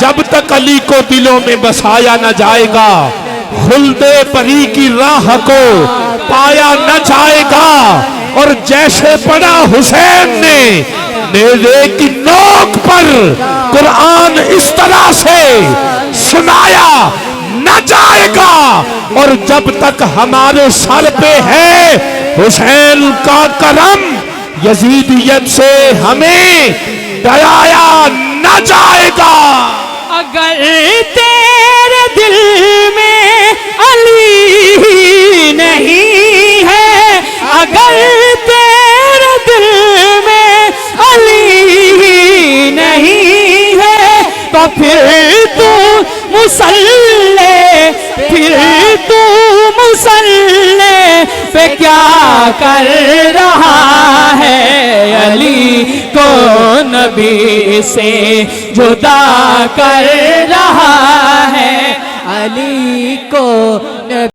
جب تک علی کو دلوں میں بسایا نہ جائے گا خلد پری کی راہ کو پایا نہ جائے گا۔ اور جیسے پڑھا حسین نے نیزے کی نوک پر قرآن اس طرح سے سنایا نہ جائے گا۔ اور جب تک ہمارے سر پہ ہے حسین کا کرم یزیدیت سے ہمیں ڈرایا نہ جائے گا۔ اگر تیرے دل میں علی نہیں ہے، اگر تیرے دل میں علی نہیں ہے تو پھر تو مصلی، پھر تو مصلی پہ کیا کر رہا ہے؟ علی کو نبی سے جدا کر رہا ہے، علی کو